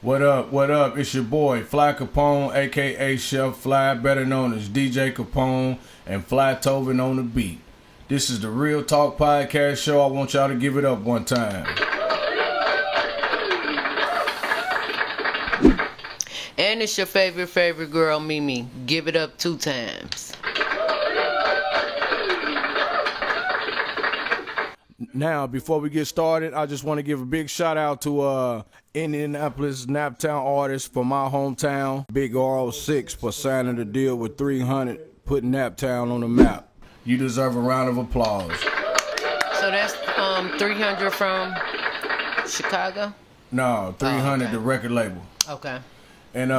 What up, what up? It's your boy, Fly Capone, aka Chef Fly, better known as DJ Capone, and Fly Tobin on the beat. This is the Real Talk Podcast Show. I want y'all to give it up one time. And it's your favorite girl, Mimi. Give it up 2 times. Now, before we get started, I just want to give a big shout out to Indianapolis, Naptown artists from my hometown, bigro6, for signing the deal with 300, putting Naptown on the map. You deserve a round of applause. So that's 300 from Chicago? No, 300, okay. The record label. Okay. And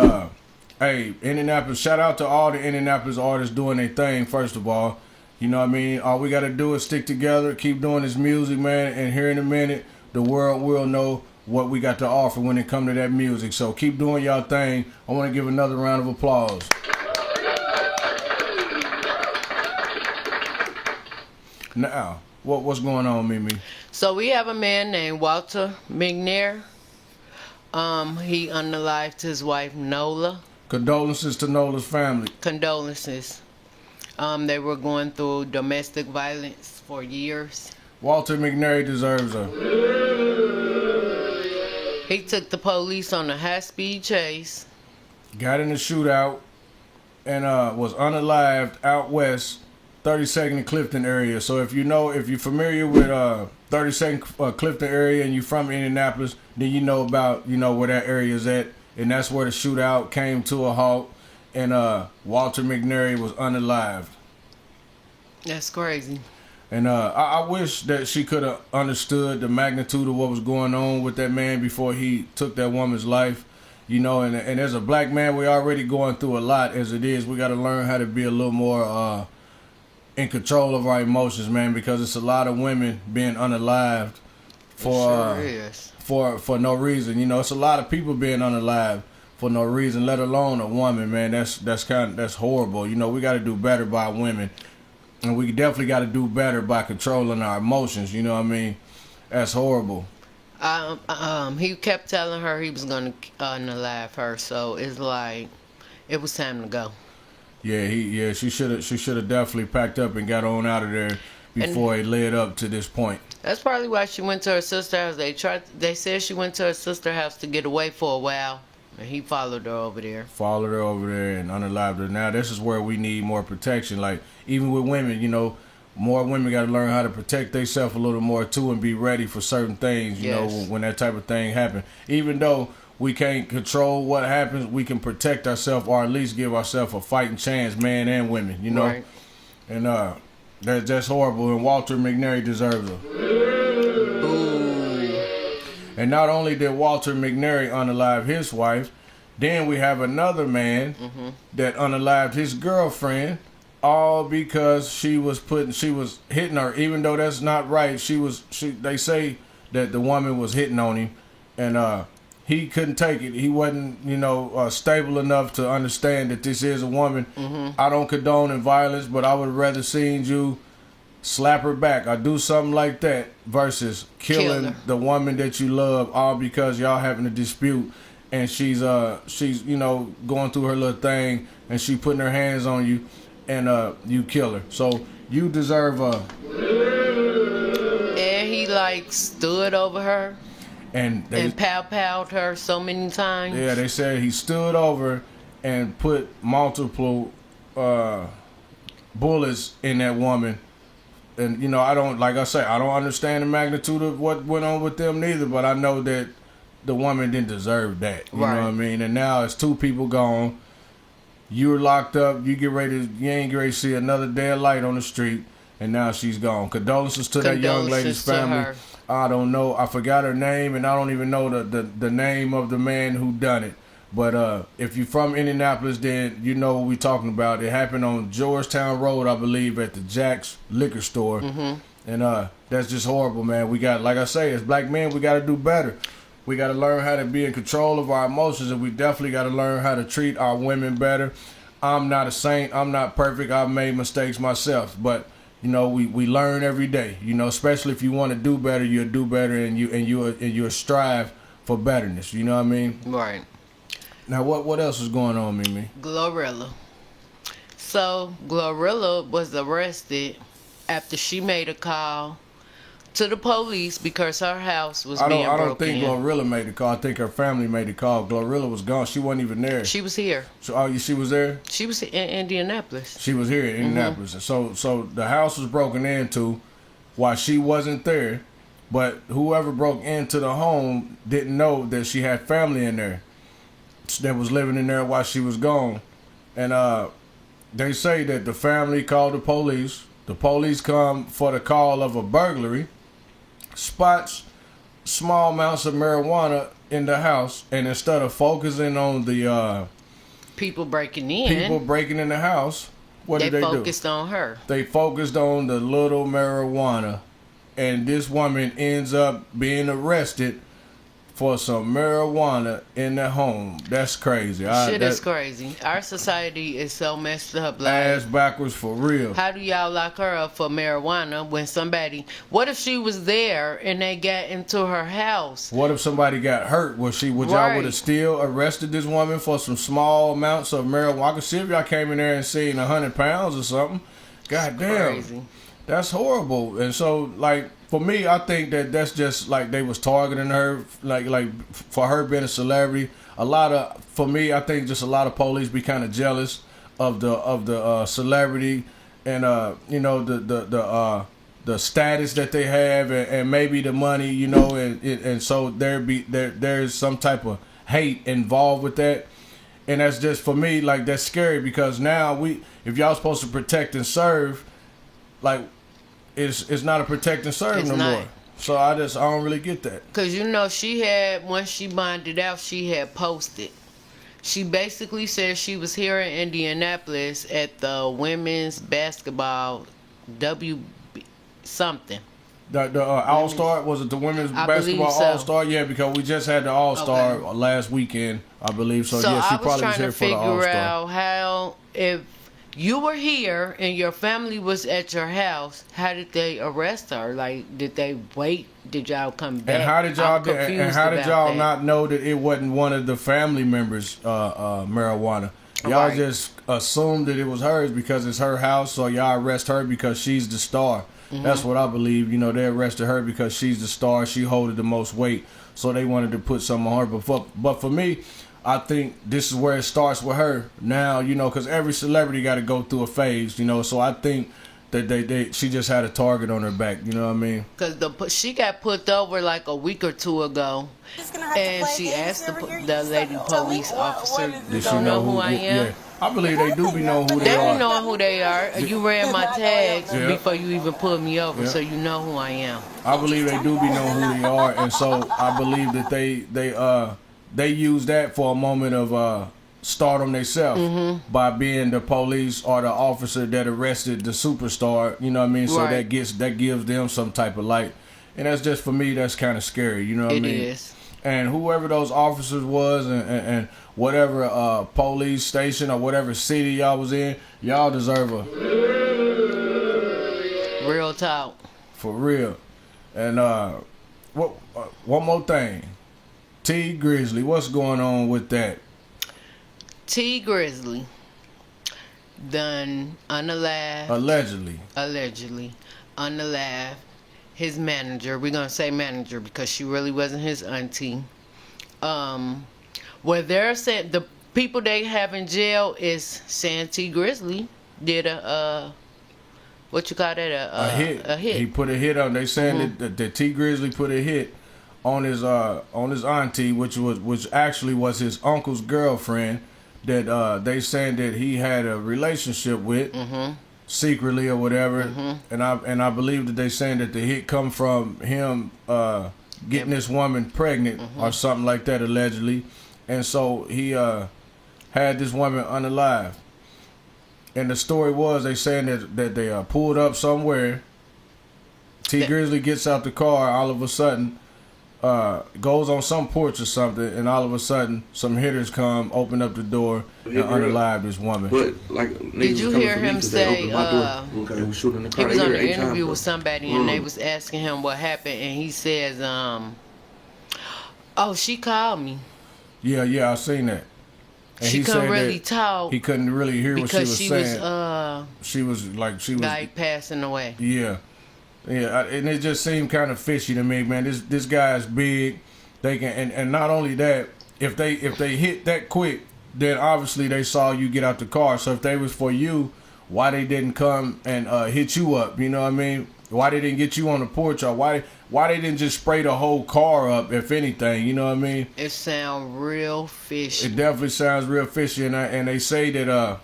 hey, Indianapolis, shout out to all the Indianapolis artists doing their thing, first of all. You know what I mean? All we got to do is stick together, keep doing this music, man, and here in a minute, the world will know what we got to offer when it come to that music. So keep doing y'all thing. I want to give another round of applause. Now, what's going on, Mimi? So we have a man named Walter McNair. He unalived his wife, Nola. Condolences to Nola's family. Condolences. They were going through domestic violence for years. Walter McNair deserves a... He took the police on a high-speed chase. Got in a shootout and was unalived out west, 32nd and Clifton area. So if you're familiar with 32nd Clifton area and you're from Indianapolis, then you know about, where that area is at. And that's where the shootout came to a halt. And Walter McNair was unalived. That's crazy. And I wish that she could have understood the magnitude of what was going on with that man before he took that woman's life. And as a black man, we're already going through a lot as it is. We got to learn how to be a little more in control of our emotions, man, because it's a lot of women being unalived for no reason. It's a lot of people being unalived for no reason, let alone a woman, man. That's horrible. We got to do better by women. And we definitely got to do better by controlling our emotions. You know what I mean? That's horrible. He kept telling her he was going to unalive her, so it's like it was time to go. Yeah, she should have definitely packed up and got on out of there before it led up to this point. That's probably why she went to her sister's house. They said she went to her sister's house to get away for a while. And he followed her over there. And unalived her. Now, this is where we need more protection. Like, even with women, more women got to learn how to protect themselves a little more, too, and be ready for certain things, you know, when that type of thing happens. Even though we can't control what happens, we can protect ourselves or at least give ourselves a fighting chance, man and women, Right. And that's horrible, and Walter McNair deserves it. And not only did Walter McNair unalive his wife, then we have another man that unalived his girlfriend, all because she was hitting her, even though that's not right. They say that the woman was hitting on him, and he couldn't take it. He wasn't, stable enough to understand that this is a woman. I don't condone violence, but I would rather seen you slap her back or do something like that versus killing the woman that you love, all because y'all having a dispute and she's going through her little thing and she putting her hands on you and you kill her. So you deserve and he stood over her and pow-powed her so many times. Yeah, they said he stood over and put multiple bullets in that woman. And, I don't understand the magnitude of what went on with them neither, but I know that the woman didn't deserve that. You know what I mean? And now it's 2 people gone. You're locked up. You ain't ready to see another day of light on the street, and now she's gone. Condolences to that young lady's family. I don't know. I forgot her name, and I don't even know the name of the man who done it. But if you're from Indianapolis, then you know what we're talking about. It happened on Georgetown Road, I believe, at the Jack's liquor store. And that's just horrible, man. We got, like I say, as black men, we got to do better. We got to learn how to be in control of our emotions, and we definitely got to learn how to treat our women better. I'm not a saint. I'm not perfect. I've made mistakes myself, but you know, we learn every day. You know, especially if you want to do better, you'll do better, and you'll strive for betterness. You know what I mean? Right. Now, what else is going on, Mimi? Glorilla. So Glorilla was arrested after she made a call to the police because her house was being broken in. I don't think Glorilla made the call. I think her family made the call. Glorilla was gone. She wasn't even there. She was here. So, she was there? She was in Indianapolis. She was here in Indianapolis. So the house was broken into while she wasn't there, but whoever broke into the home didn't know that she had family in there that was living in there while she was gone. And they say that the family called the police. The police come for the call of a burglary, spots small amounts of marijuana in the house, and instead of focusing on the people breaking in the house, what did they do? They focused on her. They focused on the little marijuana, and this woman ends up being arrested for some marijuana in the home. That's crazy. Shit is crazy. Our society is so messed up. Like, ass backwards for real. How do y'all lock her up for marijuana when somebody... What if she was there and they got into her house? What if somebody got hurt? Would y'all would have still arrested this woman for some small amounts of marijuana? I could see if y'all came in there and seen 100 pounds or something. God damn. Crazy. That's horrible. And so, like, for me, I think that's just like they was targeting her, like for her being a celebrity. For me, I think just a lot of police be kind of jealous of the celebrity and you know the status that they have and maybe the money, you know, and so there's some type of hate involved with that. And that's just, for me, like, that's scary because now if y'all supposed to protect and serve, like, it's not a protect and serve no more. So I don't really get that. Because, you know, once she bonded out, she had posted. She basically said she was here in Indianapolis at the women's basketball something. The All-Star, was it the women's basketball All-Star? Yeah, because we just had the All-Star last weekend, I believe. So yeah, she probably was here for the All-Star. I was trying to figure out how, if you were here and your family was at your house, how did they arrest her? Like, did they wait? Did y'all come back? And how did y'all not know that it wasn't one of the family members' marijuana? Y'all just assumed that it was hers because it's her house, so y'all arrest her because she's the star. That's what I believe. You know, they arrested her because she's the star. She holded the most weight, so they wanted to put something on her. But for me, I think this is where it starts with her now, you know, because every celebrity got to go through a phase, you know. So I think that she just had a target on her back, you know what I mean? Because she got put over like a week or two ago, and she asked the lady police officer, "Did you know who I am?" Yeah. I believe they do be knowing who they are. They be knowing who they are. You ran my tags before you even pulled me over, so you know who I am. I believe they do be knowing who they are, and so I believe that they use that for a moment of stardom themselves by being the police or the officer that arrested the superstar. You know what I mean? So that gives them some type of light, and that's just, for me, that's kind of scary. You know what I mean? It is. And whoever those officers was, and whatever police station or whatever city y'all was in, y'all deserve a real talk. For real. And one more thing. T Grizzly, what's going on with that? T Grizzly done unalived. Allegedly unalived his manager. We're gonna say manager because she really wasn't his auntie. Where they're saying the people they have in jail is saying T Grizzly did a what you call that, a hit. A hit. He put a hit on. They saying that T Grizzly put a hit on his auntie, which actually was his uncle's girlfriend, that they saying that he had a relationship with secretly or whatever. And I believe that they saying that the hit come from him getting this woman pregnant or something like that, allegedly. And so he had this woman unalive. And the story was they saying that they pulled up somewhere. T Grizzly gets out the car all of a sudden, goes on some porch or something, and all of a sudden some hitters come, open up the door, and unalive this woman. But like, did you hear him say he was on an interview with somebody and they was asking him what happened, and he says, "Oh, she called me." Yeah, I seen that. And she couldn't really talk. He couldn't really hear what she was saying. She was like passing away. Yeah, and it just seemed kind of fishy to me, man. This guy is big. They can, and not only that, if they hit that quick, then obviously they saw you get out the car. So if they was for you, why they didn't come and hit you up? You know what I mean? Why they didn't get you on the porch, or why they didn't just spray the whole car up? If anything, you know what I mean? It sounds real fishy. It definitely sounds real fishy, and they say that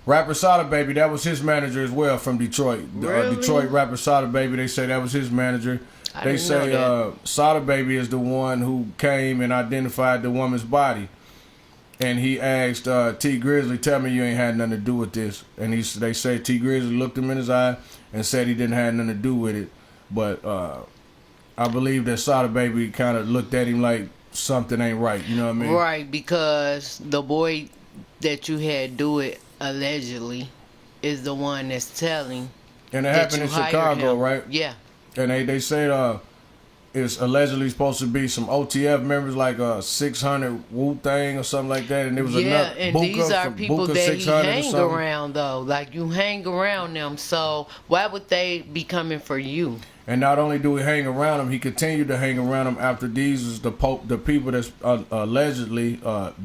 rapper Sada Baby, that was his manager as well from Detroit. Really? Detroit rapper Sada Baby, they say that was his manager. They say Sada Baby is the one who came and identified the woman's body. And he asked T Grizzly, "Tell me you ain't had nothing to do with this." And they say T Grizzly looked him in his eye and said he didn't have nothing to do with it. But I believe that Sada Baby kind of looked at him like something ain't right. You know what I mean? Right, because the boy that you had do it allegedly is the one that's telling. And it happened in Chicago, right? Yeah. And they said it's allegedly supposed to be some OTF members, like 600 Wu-Tang or something like that. And it was enough. And these are people that he hang around, though. Like, you hang around them. So why would they be coming for you? And not only do he hang around them, he continued to hang around them after these is the people that's allegedly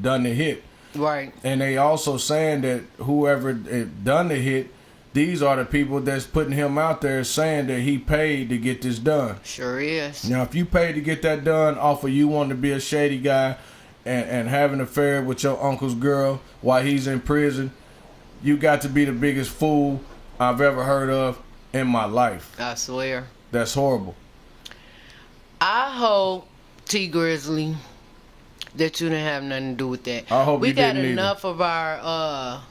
done the hit. Right. And they also saying that whoever done the hit, these are the people that's putting him out there saying that he paid to get this done. Sure is. Now, if you paid to get that done off of you wanting to be a shady guy and have an affair with your uncle's girl while he's in prison, you got to be the biggest fool I've ever heard of in my life. I swear. That's horrible. I hope, T Grizzly, that you didn't have nothing to do with that. I hope we you didn't got enough either. of our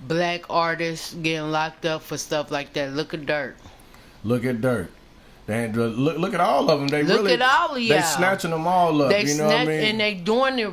black artists getting locked up for stuff like that. Look at Dirt. Look at Dirt. And look at all of them. They look at all of y'all. They snatching them all up. You know what I mean? And they doing it.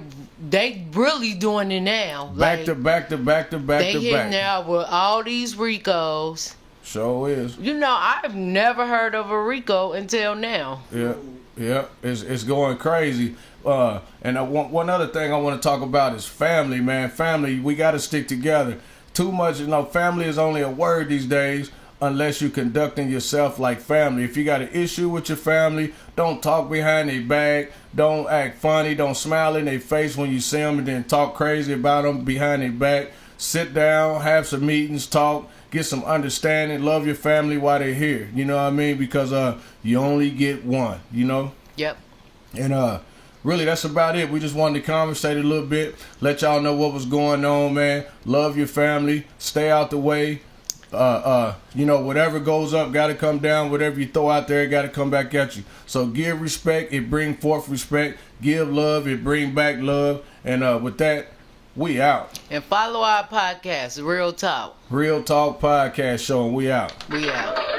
They really doing it now. Back to back. They hitting now with all these Ricos. Sure is. You know, I've never heard of a Rico until now. Yeah. It's going crazy. And one other thing I want to talk about is family, man. Family, we got to stick together. Too much, family is only a word these days unless you're conducting yourself like family. If you got an issue with your family, don't talk behind their back. Don't act funny. Don't smile in their face when you see them and then talk crazy about them behind their back. Sit down, have some meetings, talk, get some understanding, love your family while they're here. You know what I mean? Because you only get one, Yep. And really, that's about it. We just wanted to conversate a little bit, let y'all know what was going on, man. Love your family. Stay out the way. Whatever goes up, got to come down. Whatever you throw out there, got to come back at you. So give respect. It bring forth respect. Give love. It bring back love. And with that, we out. And follow our podcast, Real Talk. Real Talk Podcast Show, and we out. We out.